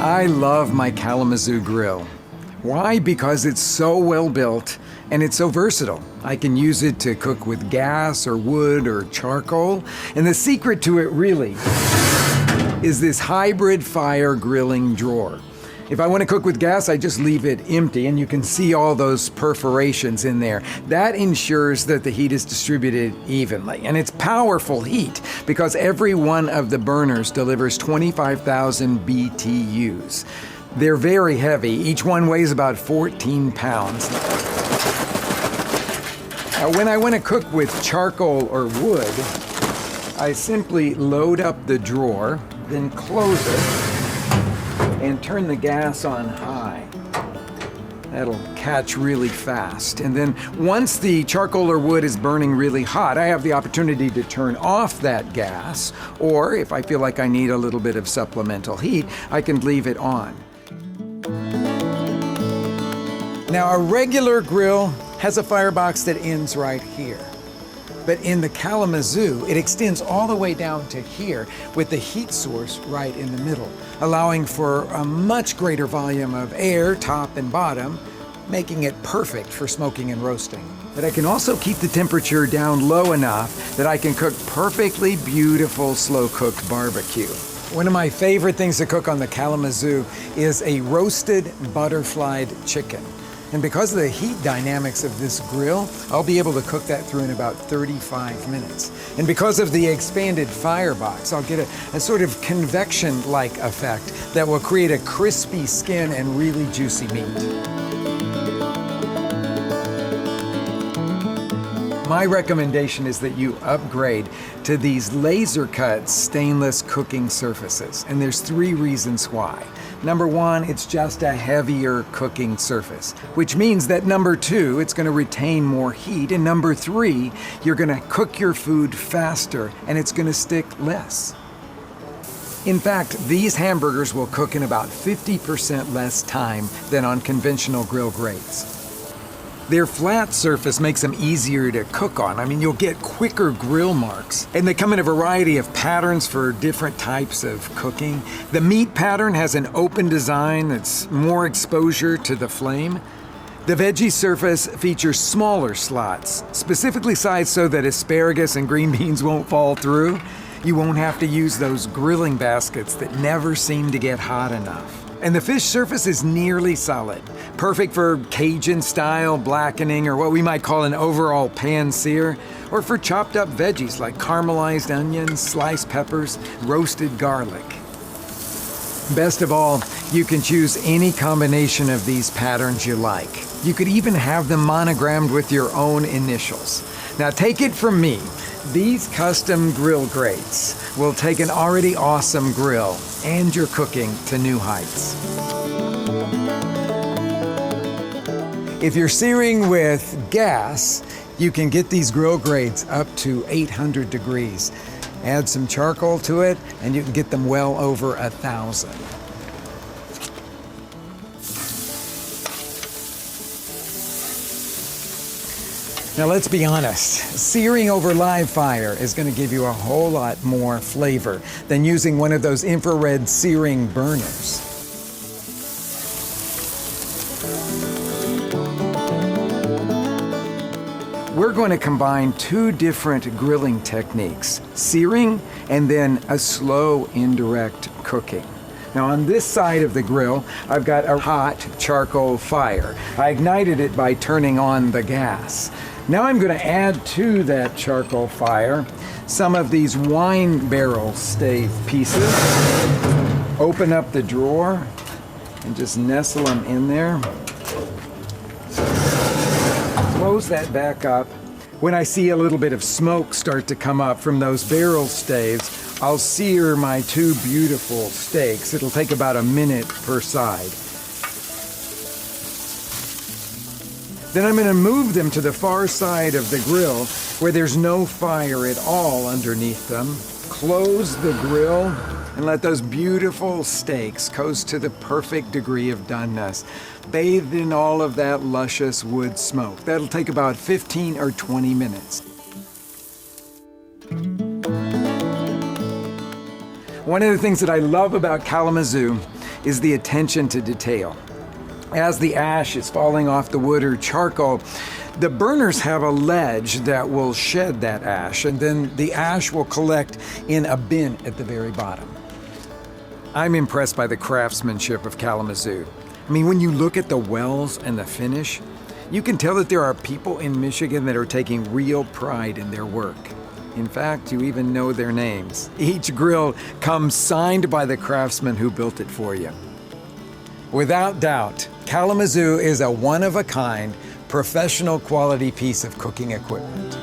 I love my Kalamazoo grill. Why? Because it's so well built and it's so versatile. I can use it to cook with gas or wood or charcoal. And the secret to it really is this hybrid fire grilling drawer. If I want to cook with gas, I just leave it empty, and you can see all those perforations in there. That ensures that the heat is distributed evenly. And it's powerful heat because every one of the burners delivers 25,000 BTUs. They're very heavy. Each one weighs about 14 pounds. Now, when I want to cook with charcoal or wood, I simply load up the drawer, then close it, and turn the gas on high. That'll catch really fast. And then once the charcoal or wood is burning really hot, I have the opportunity to turn off that gas, or if I feel like I need a little bit of supplemental heat, I can leave it on. Now, a regular grill has a firebox that ends right here. But in the Kalamazoo, it extends all the way down to here with the heat source right in the middle, allowing for a much greater volume of air, top and bottom, making it perfect for smoking and roasting. But I can also keep the temperature down low enough that I can cook perfectly beautiful slow-cooked barbecue. One of my favorite things to cook on the Kalamazoo is a roasted butterflied chicken. And because of the heat dynamics of this grill, I'll be able to cook that through in about 35 minutes. And because of the expanded firebox, I'll get a sort of convection-like effect that will create a crispy skin and really juicy meat. My recommendation is that you upgrade to these laser-cut stainless cooking surfaces. And there's 3 reasons why. Number 1, it's just a heavier cooking surface, which means that number 2, it's going to retain more heat. And number 3, you're going to cook your food faster and it's going to stick less. In fact, these hamburgers will cook in about 50% less time than on conventional grill grates. Their flat surface makes them easier to cook on. I mean, you'll get quicker grill marks. And they come in a variety of patterns for different types of cooking. The meat pattern has an open design that's more exposure to the flame. The veggie surface features smaller slots, specifically sized so that asparagus and green beans won't fall through. You won't have to use those grilling baskets that never seem to get hot enough. And the fish surface is nearly solid, perfect for Cajun-style blackening or what we might call an overall pan sear, or for chopped up veggies like caramelized onions, sliced peppers, roasted garlic. Best of all, you can choose any combination of these patterns you like. You could even have them monogrammed with your own initials. Now, take it from me, these custom grill grates will take an already awesome grill and your cooking to new heights. If you're searing with gas, you can get these grill grates up to 800 degrees. Add some charcoal to it, and you can get them well over 1,000. Now let's be honest, searing over live fire is going to give you a whole lot more flavor than using one of those infrared searing burners. We're going to combine 2 different grilling techniques, searing and then a slow indirect cooking. Now on this side of the grill, I've got a hot charcoal fire. I ignited it by turning on the gas. Now I'm going to add to that charcoal fire some of these wine barrel stave pieces. Open up the drawer and just nestle them in there. Close that back up. When I see a little bit of smoke start to come up from those barrel staves, I'll sear my 2 beautiful steaks. It'll take about a minute per side. Then I'm going to move them to the far side of the grill where there's no fire at all underneath them. Close the grill and let those beautiful steaks coast to the perfect degree of doneness, bathed in all of that luscious wood smoke. That'll take about 15 or 20 minutes. One of the things that I love about Kalamazoo is the attention to detail. As the ash is falling off the wood or charcoal, the burners have a ledge that will shed that ash, and then the ash will collect in a bin at the very bottom. I'm impressed by the craftsmanship of Kalamazoo. I mean, when you look at the wells and the finish, you can tell that there are people in Michigan that are taking real pride in their work. In fact, you even know their names. Each grill comes signed by the craftsman who built it for you. Without doubt, Kalamazoo is a one-of-a-kind, professional quality piece of cooking equipment.